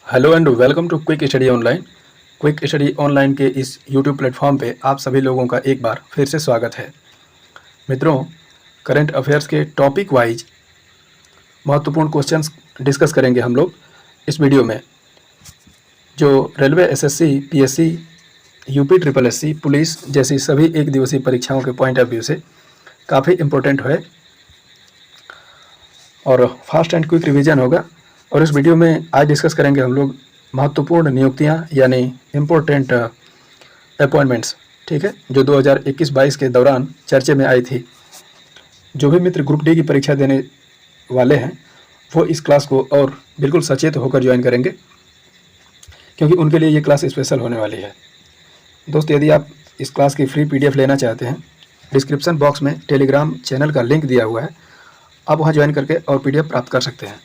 Hello and welcome to quick study online. Quick study online के इस YouTube platform पे आप सभी लोगों का एक बार फिर से स्वागत है। मित्रों, करंट अफेयर्स के टॉपिक वाइज महत्वपूर्ण क्वेश्चंस डिस्कस करेंगे हम लोग इस वीडियो में। जो railway SSC, PSC, UP triple SC, police जैसी सभी एक दिवसीय परीक्षाओं के पॉइंट ऑफ व्यू से काफ़ी इम्पोर्टेंट है और फास्ट एंड क्विक रिवीजन होगा। और इस वीडियो में आज डिस्कस करेंगे हम लोग महत्वपूर्ण नियुक्तियां यानी इम्पोर्टेंट अपॉइंटमेंट्स, ठीक है, जो 2021-22 के दौरान चर्चे में आई थी। जो भी मित्र ग्रुप डी की परीक्षा देने वाले हैं वो इस क्लास को और बिल्कुल सचेत होकर ज्वाइन करेंगे, क्योंकि उनके लिए ये क्लास स्पेशल होने वाली है। दोस्त, यदि आप इस क्लास की फ्री पीडीएफ लेना चाहते हैं, डिस्क्रिप्शन बॉक्स में टेलीग्राम चैनल का लिंक दिया हुआ है, आप वहाँ ज्वाइन करके और पीडीएफ प्राप्त कर सकते हैं।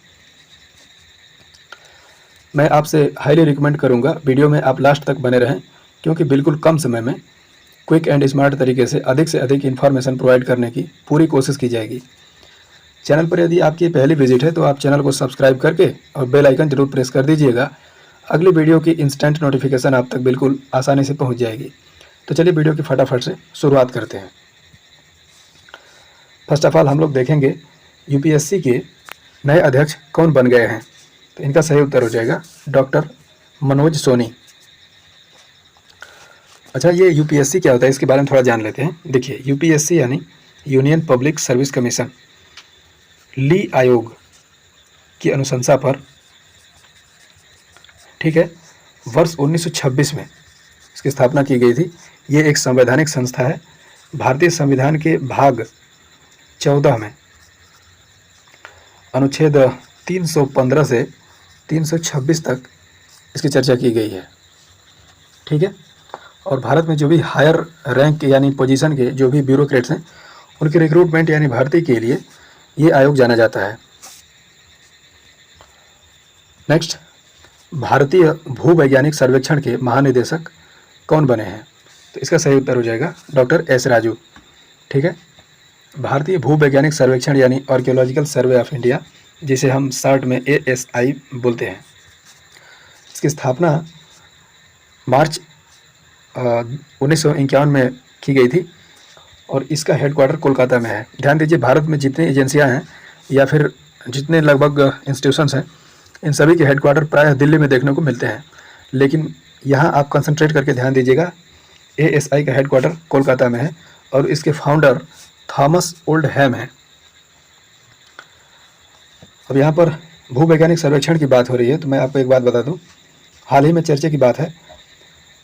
मैं आपसे हाईली रिकमेंड करूंगा वीडियो में आप लास्ट तक बने रहें, क्योंकि बिल्कुल कम समय में क्विक एंड स्मार्ट तरीके से अधिक इन्फॉर्मेशन प्रोवाइड करने की पूरी कोशिश की जाएगी। चैनल पर यदि आपकी पहली विजिट है तो आप चैनल को सब्सक्राइब करके और बेल आइकन जरूर प्रेस कर दीजिएगा। अगली वीडियो की इंस्टेंट नोटिफिकेशन आप तक बिल्कुल आसानी से पहुँच जाएगी। तो चलिए वीडियो की फटाफट से शुरुआत करते हैं। फर्स्ट ऑफ ऑल हम लोग देखेंगे यूपीएससी के नए अध्यक्ष कौन बन गए हैं। तो इनका सही उत्तर हो जाएगा डॉक्टर मनोज सोनी। अच्छा, ये यूपीएससी क्या होता है इसके बारे में थोड़ा जान लेते हैं। देखिए, यूपीएससी यानी यूनियन पब्लिक सर्विस कमीशन, ली आयोग की अनुशंसा पर, ठीक है, वर्ष 1926 में इसकी स्थापना की गई थी। ये एक संवैधानिक संस्था है। भारतीय संविधान के भाग 14 में अनुच्छेद 315 से 326 तक इसकी चर्चा की गई है, ठीक है। और भारत में जो भी हायर रैंक यानी पोजीशन के जो भी ब्यूरोक्रेट्स हैं उनके रिक्रूटमेंट यानी भर्ती के लिए ये आयोग जाना जाता है। नेक्स्ट, भारतीय भूवैज्ञानिक सर्वेक्षण के महानिदेशक कौन बने हैं। तो इसका सही उत्तर हो जाएगा डॉक्टर एस राजू, ठीक है। भारतीय भूवैज्ञानिक सर्वेक्षण यानी आर्कियोलॉजिकल सर्वे ऑफ इंडिया, जिसे हम शॉर्ट में ASI बोलते हैं, इसकी स्थापना मार्च 1951 में की गई थी और इसका हेडक्वार्टर कोलकाता में है। ध्यान दीजिए, भारत में जितनी एजेंसियां हैं या फिर जितने लगभग इंस्टीट्यूशंस हैं, इन सभी के हेडक्वार्टर प्रायः दिल्ली में देखने को मिलते हैं, लेकिन यहाँ आप कंसंट्रेट करके ध्यान दीजिएगा, ASI का हेडक्वार्टर कोलकाता में है और इसके फाउंडर थॉमस ओल्डहैम हैं। अब यहाँ पर भूवैज्ञानिक सर्वेक्षण की बात हो रही है तो मैं आपको एक बात बता दूं, हाल ही में चर्चा की बात है।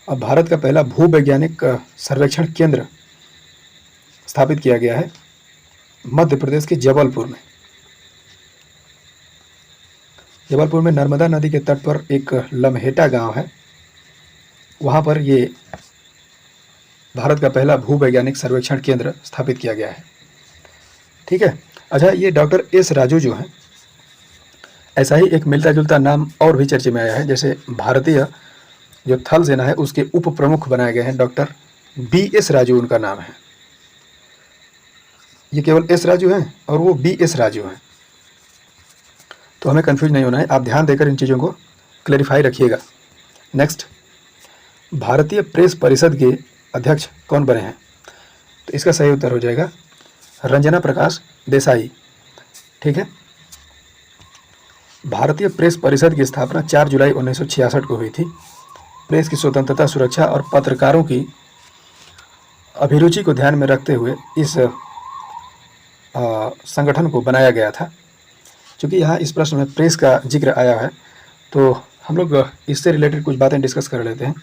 अब भारत का पहला भूवैज्ञानिक सर्वेक्षण केंद्र स्थापित किया गया है मध्य प्रदेश के जबलपुर में। जबलपुर में नर्मदा नदी के तट पर एक लम्हेटा गांव है, वहां पर ये भारत का पहला भूवैज्ञानिक सर्वेक्षण केंद्र स्थापित किया गया है, ठीक है। अच्छा, ये डॉक्टर एस राजू जो हैं, ऐसा ही एक मिलता जुलता नाम और भी चर्चे में आया है। जैसे भारतीय जो थल सेना है उसके उप प्रमुख बनाए गए हैं डॉक्टर BS राजू, उनका नाम है। ये केवल एस राजू हैं और वो BS राजू हैं, तो हमें कंफ्यूज नहीं होना है। आप ध्यान देकर इन चीज़ों को क्लैरिफाई रखिएगा। नेक्स्ट, भारतीय प्रेस परिषद के अध्यक्ष कौन बने हैं। तो इसका सही उत्तर हो जाएगा रंजना प्रकाश देसाई, ठीक है। भारतीय प्रेस परिषद की स्थापना 4 जुलाई 1966 को हुई थी। प्रेस की स्वतंत्रता, सुरक्षा और पत्रकारों की अभिरुचि को ध्यान में रखते हुए इस संगठन को बनाया गया था। क्योंकि यहाँ इस प्रश्न में प्रेस का जिक्र आया है तो हम लोग इससे रिलेटेड कुछ बातें डिस्कस कर लेते हैं।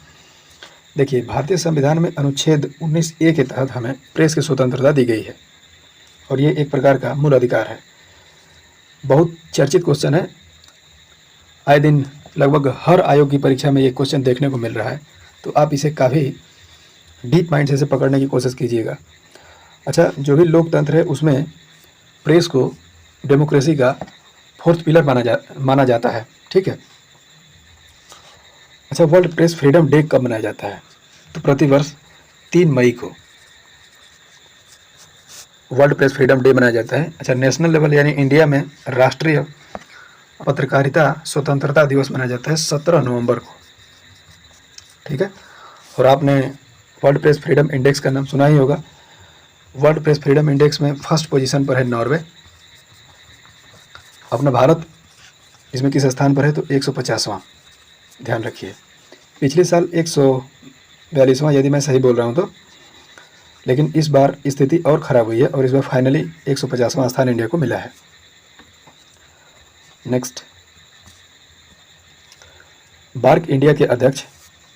देखिए, भारतीय संविधान में अनुच्छेद 19A के तहत हमें प्रेस की स्वतंत्रता दी गई है और ये एक प्रकार का मूल अधिकार है। बहुत चर्चित क्वेश्चन है, आए दिन लगभग हर आयोग की परीक्षा में ये क्वेश्चन देखने को मिल रहा है, तो आप इसे काफ़ी डीप माइंड से पकड़ने की कोशिश कीजिएगा। अच्छा, जो भी लोकतंत्र है उसमें प्रेस को डेमोक्रेसी का फोर्थ पिलर माना जाता है, ठीक है। अच्छा, वर्ल्ड प्रेस फ्रीडम डे कब मनाया जाता है। तो प्रतिवर्ष 3 मई को वर्ल्ड प्रेस फ्रीडम डे मनाया जाता है। अच्छा, नेशनल लेवल यानी इंडिया में राष्ट्रीय पत्रकारिता स्वतंत्रता दिवस मनाया जाता है 17 नवंबर को, ठीक है। और आपने वर्ल्ड प्रेस फ्रीडम इंडेक्स का नाम सुना ही होगा। वर्ल्ड प्रेस फ्रीडम इंडेक्स में फर्स्ट पोजीशन पर है नॉर्वे। अपना भारत इसमें किस स्थान पर है, तो 150वां, ध्यान रखिए। पिछले साल 142वां, यदि मैं सही बोल रहा हूँ तो, लेकिन इस बार स्थिति और ख़राब हुई है और इस बार फाइनली 150वां स्थान इंडिया को मिला है। नेक्स्ट, बार्क इंडिया के अध्यक्ष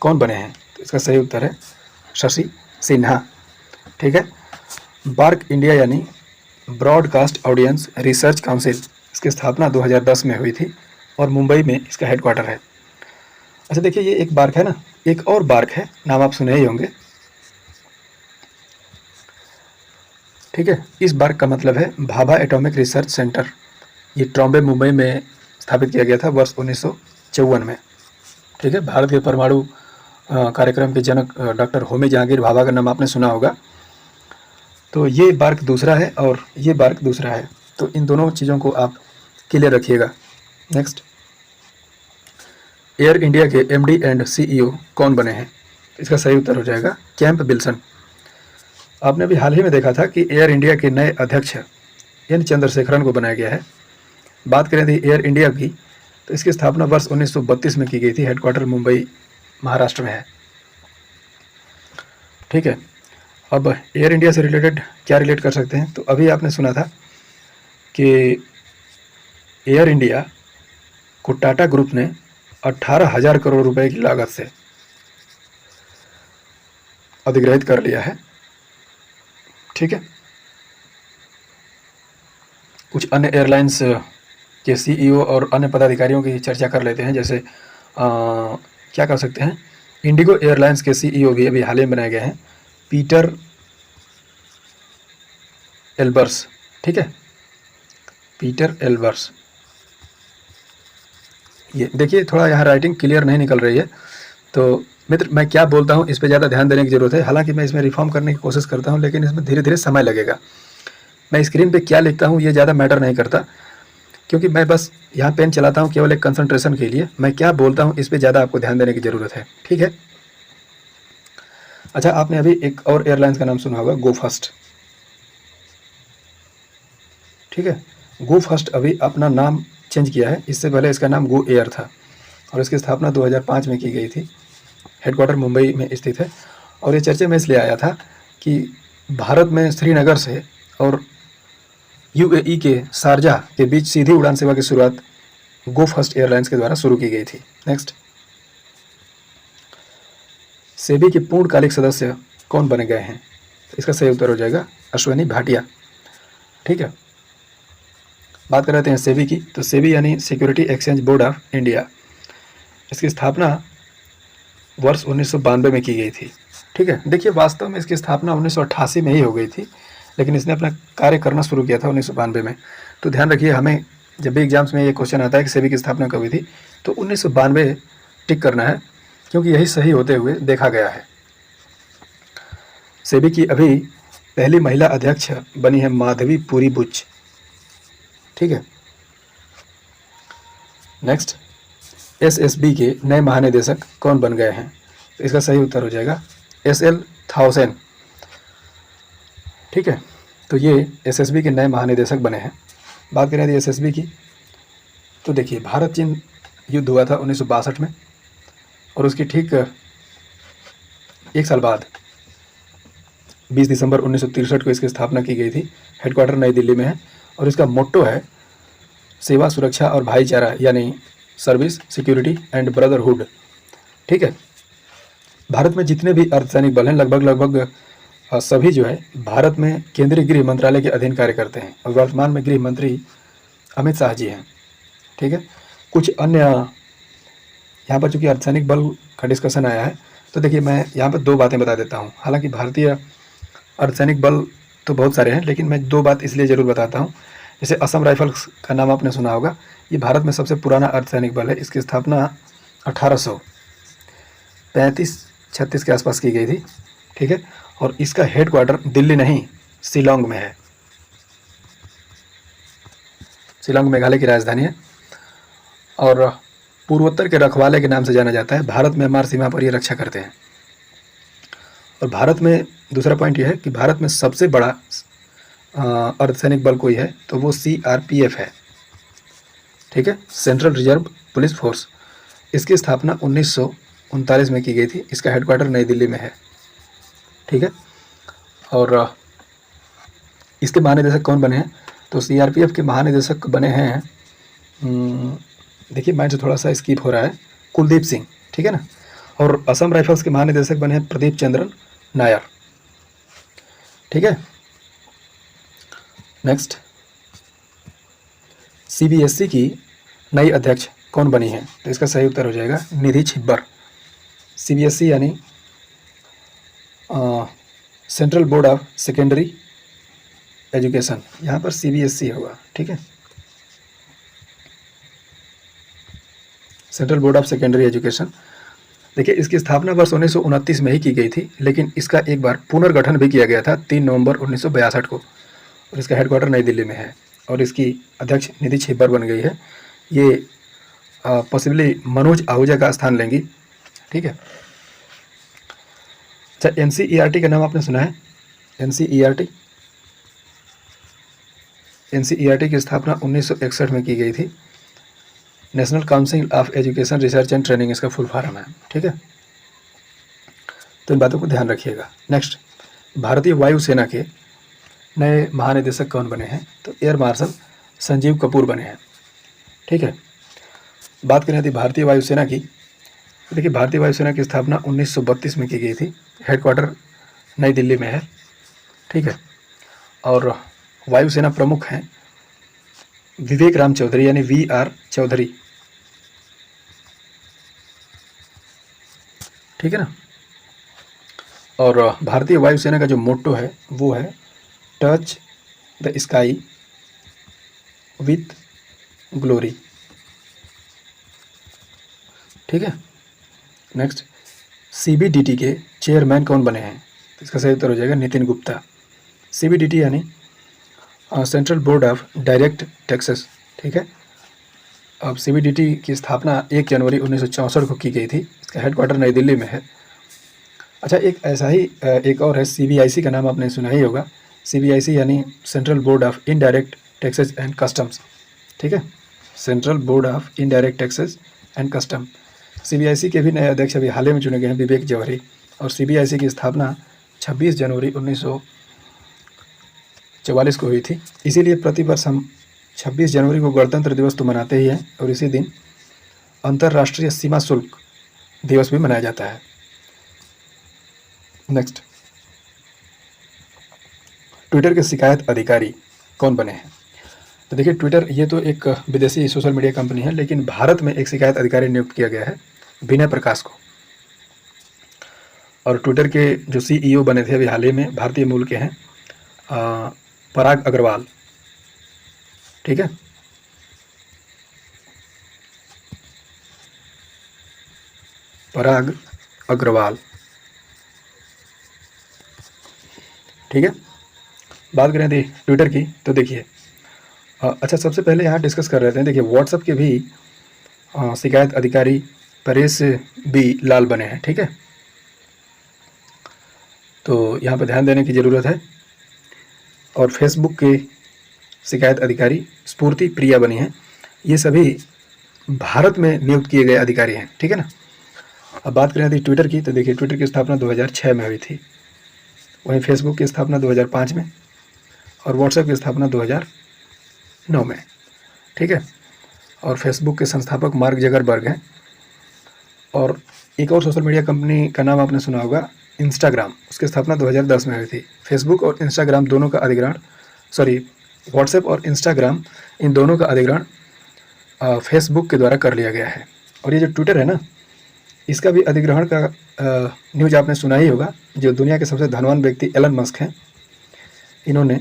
कौन बने हैं, तो इसका सही उत्तर है शशि सिन्हा, ठीक है। बार्क इंडिया यानी ब्रॉडकास्ट ऑडियंस रिसर्च काउंसिल, इसकी स्थापना 2010 में हुई थी और मुंबई में इसका हेडक्वार्टर है। अच्छा देखिए, ये एक बार्क है ना, एक और बार्क है, नाम आप सुने ही होंगे, ठीक है। इस बार्क का मतलब है भाभा एटॉमिक रिसर्च सेंटर। ये ट्रॉम्बे मुंबई में स्थापित किया गया था वर्ष 1954 में, ठीक है। भारत के परमाणु कार्यक्रम के जनक डॉक्टर होमी जहांगीर भाभा का नाम आपने सुना होगा। तो ये बार्क दूसरा है और ये बार्क दूसरा है, तो इन दोनों चीज़ों को आप क्लियर रखिएगा। नेक्स्ट, एयर इंडिया के एमडी एंड सीईओ कौन बने हैं, इसका सही उत्तर हो जाएगा कैंप विल्सन। आपने अभी हाल ही में देखा था कि एयर इंडिया के नए अध्यक्ष एन चंद्रशेखरन को बनाया गया है। बात करें थी एयर इंडिया की, तो इसकी स्थापना वर्ष 1932 में की गई थी। हेडक्वार्टर मुंबई महाराष्ट्र में है, ठीक है। अब एयर इंडिया से रिलेटेड क्या रिलेट कर सकते हैं, तो अभी आपने सुना था कि एयर इंडिया को टाटा ग्रुप ने 18,000 करोड़ रुपए की लागत से अधिग्रहित कर लिया है, ठीक है। कुछ अन्य एयरलाइंस के सीईओ और अन्य पदाधिकारियों की चर्चा कर लेते हैं। जैसे क्या कर सकते हैं, इंडिगो एयरलाइंस के सीईओ भी अभी हाल ही में बनाए गए हैं, पीटर एल्बर्स, ठीक है, पीटर एल्बर्स। ये देखिए, थोड़ा यहाँ राइटिंग क्लियर नहीं निकल रही है, तो मित्र मैं क्या बोलता हूँ इस पे ज़्यादा ध्यान देने की ज़रूरत है। हालांकि मैं इसमें रिफॉर्म करने की कोशिश करता हूँ, लेकिन इसमें धीरे धीरे समय लगेगा। मैं स्क्रीन पे क्या लिखता हूँ ये ज़्यादा मैटर नहीं करता, क्योंकि मैं बस यहाँ पेन चलाता हूँ केवल एक कंसंट्रेशन के लिए। मैं क्या बोलता हूँ इस पे ज़्यादा आपको ध्यान देने की ज़रूरत है, ठीक है। अच्छा, आपने अभी एक और एयरलाइंस का नाम सुना होगा, गो फर्स्ट, ठीक है। गो फर्स्ट अभी अपना नाम चेंज किया है, इससे पहले इसका नाम गो एयर था और इसकी स्थापना 2005 में की गई थी। हेडक्वार्टर मुंबई में स्थित है और ये चर्चे में इसलिए आया था कि भारत में श्रीनगर से और यूएई के शारजाह के बीच सीधी उड़ान सेवा की शुरुआत गो फर्स्ट एयरलाइंस के द्वारा शुरू की गई थी। नेक्स्ट, सेबी के पूर्णकालिक सदस्य कौन बने गए हैं, इसका सही उत्तर हो जाएगा अश्विनी भाटिया, ठीक है। बात कर रहे हैं सेबी की, तो सेबी यानी security exchange board of India, इसकी स्थापना वर्ष 1992 में की गई थी, ठीक है। देखिए, वास्तव में इसकी स्थापना 1988 में ही हो गई थी, लेकिन इसने अपना कार्य करना शुरू किया था 1992 में। तो ध्यान रखिए, हमें जब भी एग्जाम्स में ये क्वेश्चन आता है कि सेबी की स्थापना कब हुई थी, तो 1992 टिक करना है, क्योंकि यही सही होते हुए देखा गया है। सेबी की अभी पहली महिला अध्यक्ष बनी है माधवी पुरी बुच, ठीक है। नेक्स्ट, एसएसबी के नए महानिदेशक कौन बन गए हैं, तो इसका सही उत्तर हो जाएगा एसएल थाउसेन, ठीक है। तो ये एसएसबी के नए महानिदेशक बने हैं। बात करें एसएसबी की, तो देखिए, भारत चीन युद्ध हुआ था 1962 में और उसकी ठीक एक साल बाद 20 दिसंबर 1963 को इसकी स्थापना की गई थी। हेडक्वार्टर नई दिल्ली में है और इसका मोट्टो है सेवा, सुरक्षा और भाईचारा, यानी सर्विस, सिक्योरिटी एंड ब्रदरहुड, ठीक है। भारत में जितने भी अर्धसैनिक बल हैं लगभग सभी जो है भारत में केंद्रीय गृह मंत्रालय के अधीन कार्य करते हैं और वर्तमान में गृह मंत्री अमित शाह जी हैं, ठीक है। कुछ अन्य यहाँ पर चूँकि अर्धसैनिक बल का डिस्कशन आया है, तो देखिए मैं यहाँ पर दो बातें बता देता हूँ। हालांकि भारतीय अर्धसैनिक बल तो बहुत सारे हैं, लेकिन मैं दो बात इसलिए ज़रूर बताता हूँ। जैसे असम राइफल्स का नाम आपने सुना होगा, ये भारत में सबसे पुराना अर्धसैनिक बल है। इसकी स्थापना 1835-36 के आसपास की गई थी, ठीक है। और इसका हेडक्वार्टर दिल्ली नहीं, शिलोंग में है। शिलोंग मेघालय की राजधानी है और पूर्वोत्तर के रखवाले के नाम से जाना जाता है। भारत में म्यांमार सीमा पर ये रक्षा करते हैं। और भारत में दूसरा पॉइंट ये है कि भारत में सबसे बड़ा अर्धसैनिक बल कोई है तो वो CRPF है, ठीक है, सेंट्रल रिजर्व पुलिस फोर्स। इसकी स्थापना 1939 में की गई थी। इसका हेडक्वार्टर नई दिल्ली में है, ठीक है। और इसके महानिदेशक कौन बने हैं तो CRPF के महानिदेशक बने हैं, देखिए माइंड से थोड़ा सा स्किप हो रहा है, कुलदीप सिंह, ठीक है ना। और असम राइफल्स के महानिदेशक बने हैं प्रदीप चंद्रन नायर, ठीक है। नेक्स्ट, CBSE की नई अध्यक्ष कौन बनी है तो इसका सही उत्तर हो जाएगा निधि छिब्बर। CBSE यानी central board of secondary education, यहाँ पर CBSE होगा, ठीक है, central board of secondary education. देखिए इसकी स्थापना वर्ष 1929 में ही की गई थी, लेकिन इसका एक बार पुनर्गठन भी किया गया था 3 नवंबर 1962 को, और इसका हेडक्वार्टर नई दिल्ली में है। और इसकी अध्यक्ष निधि छिब्बर बन गई है। ये पॉसिबली मनोज आहूजा का स्थान लेंगी, ठीक है। अच्छा, NCERT का नाम आपने सुना है? NCERT की स्थापना 1961 में की गई थी। National council of education research and training इसका फुल फॉर्म है, ठीक है। तो इन बातों को ध्यान रखिएगा। नेक्स्ट, भारतीय वायुसेना के नए महानिदेशक कौन बने हैं तो एयर मार्शल संजीव कपूर बने हैं, ठीक है। बात करें यदि भारतीय वायुसेना की, देखिए भारतीय वायुसेना की स्थापना 1932 में की गई थी। हेडक्वार्टर नई दिल्ली में है, ठीक है। और वायुसेना प्रमुख हैं विवेक राम चौधरी यानी VR चौधरी, ठीक है ना। और भारतीय वायुसेना का जो मोट्टो है वो है touch the sky with glory, ठीक है। नेक्स्ट, CBDT के चेयरमैन कौन बने हैं तो इसका सही उत्तर हो जाएगा नितिन गुप्ता। CBDT यानी central board of direct taxes, ठीक है। अब CBDT की स्थापना 1 जनवरी 1964 को की गई थी। इसका हेडक्वार्टर नई दिल्ली में है। अच्छा, एक ऐसा ही एक और है, CBIC का नाम आपने सुना ही होगा। CBIC यानी central board of indirect taxes and customs, ठीक है, central board of indirect taxes and custom. CBIC के भी नए अध्यक्ष अभी हाल ही में चुने गए हैं, विवेक जौहरी। और CBIC की स्थापना 26 जनवरी 1944 को हुई थी। इसीलिए प्रतिवर्ष हम 26 जनवरी को गणतंत्र दिवस तो मनाते ही हैं, और इसी दिन अंतर्राष्ट्रीय सीमा शुल्क दिवस भी मनाया जाता है। नेक्स्ट, ट्विटर के शिकायत अधिकारी कौन बने हैं तो देखिए ट्विटर ये तो एक विदेशी सोशल मीडिया कंपनी है, लेकिन भारत में एक शिकायत अधिकारी नियुक्त किया गया है, विनय प्रकाश को। और ट्विटर के जो CEO बने थे अभी हाल ही में, भारतीय मूल के हैं, पराग अग्रवाल, ठीक है। पराग अग्रवाल, ठीक है। बात करें यदि ट्विटर की तो देखिए, अच्छा सबसे पहले यहाँ डिस्कस कर रहे थे, देखिए व्हाट्सएप के भी शिकायत अधिकारी परेश B लाल बने हैं, ठीक है। तो यहाँ पर ध्यान देने की ज़रूरत है। और फेसबुक के शिकायत अधिकारी स्फूर्ति प्रिया बनी हैं। ये सभी भारत में नियुक्त किए गए अधिकारी हैं, ठीक है ना। अब बात करें यदि ट्विटर की तो देखिए ट्विटर की स्थापना 2006 में हुई थी, वहीं फेसबुक की स्थापना 2005 में, और व्हाट्सएप की स्थापना 2009 में, ठीक है। और फेसबुक के संस्थापक मार्क जकरबर्ग हैं। और एक और सोशल मीडिया कंपनी का नाम आपने सुना होगा, इंस्टाग्राम, उसकी स्थापना 2010 में हुई थी। फेसबुक और इंस्टाग्राम दोनों का अधिग्रहण, व्हाट्सएप और इंस्टाग्राम इन दोनों का अधिग्रहण फेसबुक के द्वारा कर लिया गया है। और ये जो ट्विटर है ना, इसका भी अधिग्रहण का न्यूज आपने सुना ही होगा। जो दुनिया के सबसे धनवान व्यक्ति एलन मस्क हैं, इन्होंने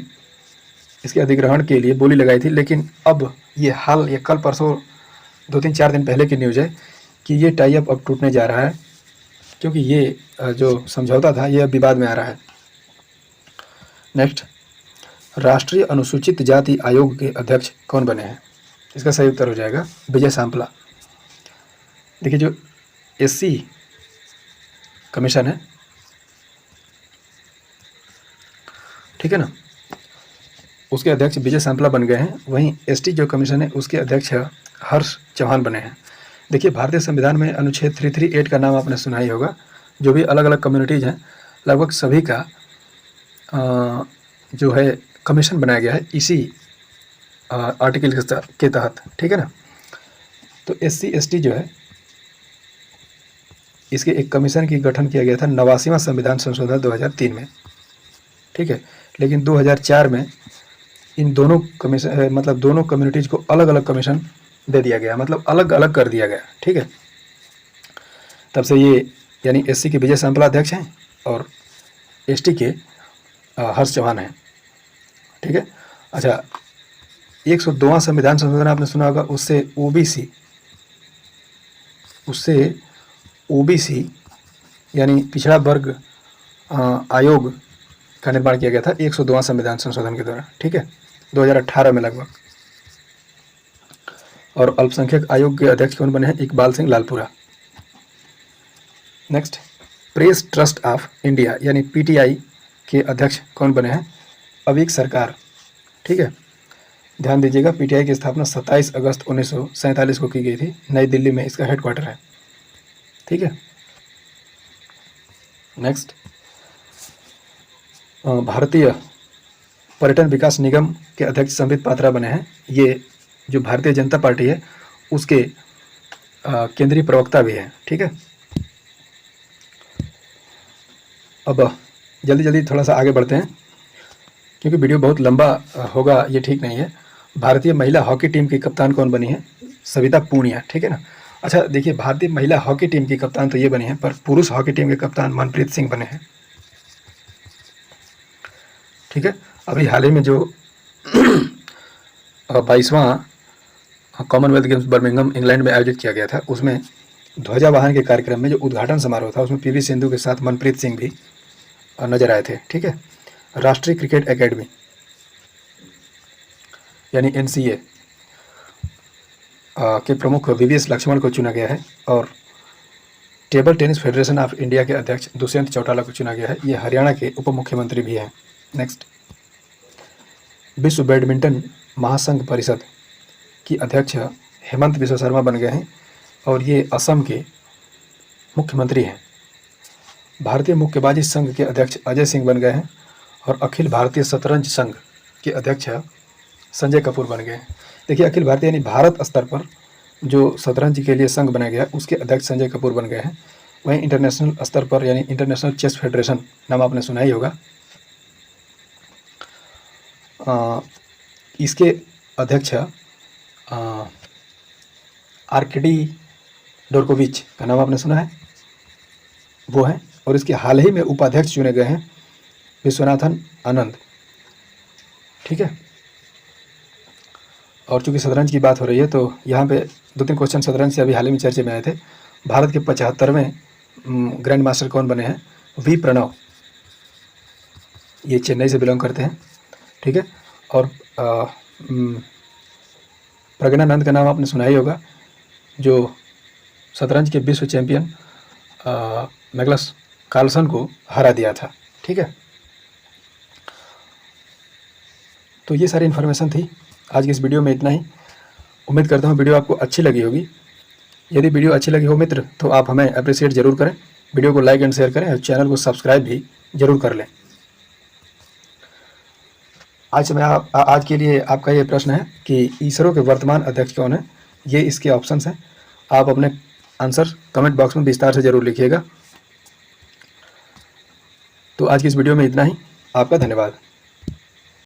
इसके अधिग्रहण के लिए बोली लगाई थी, लेकिन अब ये कल परसों 2-3-4 दिन पहले की न्यूज़ है कि ये टाई अप अब टूटने जा रहा है, क्योंकि ये जो समझौता था ये अब विवाद में आ रहा है। नेक्स्ट, राष्ट्रीय अनुसूचित जाति आयोग के अध्यक्ष कौन बने हैं? इसका सही उत्तर हो जाएगा विजय सांपला। देखिए जो एससी कमीशन है, ठीक है ना, उसके अध्यक्ष विजय सांपला बन गए हैं। वहीं एसटी जो कमीशन है उसके अध्यक्ष हर्ष चौहान बने हैं। देखिए भारतीय संविधान में अनुच्छेद 338 का नाम आपने सुना ही होगा। जो भी अलग अलग कम्युनिटीज़ हैं लगभग सभी का जो है कमीशन बनाया गया है इसी आर्टिकल के तहत, ठीक है ना। तो एससी एसटी जो है इसके एक कमीशन की गठन किया गया था 89वां संविधान संशोधन 2003 में, ठीक है। लेकिन 2004 में इन दोनों कमीशन मतलब दोनों कम्युनिटीज़ को अलग अलग कमीशन दे दिया गया, मतलब अलग अलग कर दिया गया, ठीक है। तब से ये यानी एससी के विजय सांपला अध्यक्ष हैं और एसटी के हर्ष चौहान हैं, ठीक है। अच्छा, 102वां संविधान संशोधन आपने सुना होगा, उससे ओबीसी यानी पिछड़ा वर्ग आयोग का निर्माण किया गया था 102वां संविधान संशोधन के द्वारा, ठीक है, 2018 में लगभग। और अल्पसंख्यक आयोग के अध्यक्ष कौन बने हैं? Iqbal Singh Lalpura. Next, press trust of India यानी पीटीआई के अध्यक्ष कौन बने हैं? अवीक सरकार, ठीक है। ध्यान दीजिएगा, पीटीआई की स्थापना 27 अगस्त 1947 को की गई थी। नई दिल्ली में इसका हेडक्वार्टर है, ठीक है। नेक्स्ट, भारतीय पर्यटन विकास निगम के अध्यक्ष संबित पात्रा बने हैं। ये जो भारतीय जनता पार्टी है उसके केंद्रीय प्रवक्ता भी हैं, ठीक है। अब जल्दी जल्दी थोड़ा सा आगे बढ़ते हैं क्योंकि वीडियो बहुत लंबा होगा, ये ठीक नहीं है। भारतीय महिला हॉकी टीम की कप्तान कौन बनी है? सविता पूनिया, ठीक है ना। अच्छा देखिए, भारतीय महिला हॉकी टीम की कप्तान तो ये बनी है, पर पुरुष हॉकी टीम के कप्तान मनप्रीत सिंह बने हैं, ठीक है। अभी हाल ही में जो 22वां कॉमनवेल्थ गेम्स बर्मिंघम इंग्लैंड में आयोजित किया गया था, उसमें ध्वजावाहन के कार्यक्रम में जो उद्घाटन समारोह था उसमें पीवी सिंधु के साथ मनप्रीत सिंह भी नजर आए थे, ठीक है। राष्ट्रीय क्रिकेट एकेडमी यानी एनसीए के प्रमुख वीवीएस लक्ष्मण को चुना गया है और table tennis federation of India के अध्यक्ष दुष्यंत चौटाला को चुना गया है। ये हरियाणा के उप मुख्यमंत्री भी हैं। नेक्स्ट, विश्व बैडमिंटन महासंघ परिषद की अध्यक्ष हेमंत बिश्व शर्मा बन गए हैं और ये असम के मुख्यमंत्री हैं। भारतीय मुक्केबाजी संघ के अध्यक्ष अजय सिंह बन गए हैं और अखिल भारतीय शतरंज संघ के अध्यक्ष संजय कपूर बन गए हैं। देखिए, अखिल भारतीय यानी भारत स्तर पर जो शतरंज के लिए संघ बनाया गया उसके अध्यक्ष संजय कपूर बन गए हैं। वहीं इंटरनेशनल स्तर पर यानी इंटरनेशनल चेस फेडरेशन, नाम आपने सुना ही होगा, इसके अध्यक्ष आर्कडी डोरकोविच का नाम आपने सुना है, वो हैं। और इसके हाल ही में उपाध्यक्ष चुने गए हैं विश्वनाथन आनंद, ठीक है। और चूंकि शतरंज की बात हो रही है तो यहाँ पे 2-3 क्वेश्चन शतरंज से अभी हाल ही में चर्चे में आए थे। भारत के 75वें ग्रैंड मास्टर कौन बने हैं? वी प्रणव, ये चेन्नई से बिलोंग करते हैं, ठीक है। और प्रज्ञानंद का नाम आपने सुना ही होगा, जो शतरंज के विश्व चैंपियन मैग्नस कार्लसन को हरा दिया था, ठीक है। तो ये सारी इन्फॉर्मेशन थी आज की इस वीडियो में, इतना ही। उम्मीद करता हूँ वीडियो आपको अच्छी लगी होगी। यदि वीडियो अच्छी लगी हो मित्र तो आप हमें अप्रिशिएट जरूर करें, वीडियो को लाइक एंड शेयर करें और चैनल को सब्सक्राइब भी जरूर कर लें। आज के लिए आपका ये प्रश्न है कि इसरो के वर्तमान अध्यक्ष कौन है? ये इसके ऑप्शंस हैं। आप अपने आंसर कमेंट बॉक्स में विस्तार से जरूर लिखिएगा। तो आज की इस वीडियो में इतना ही। आपका धन्यवाद।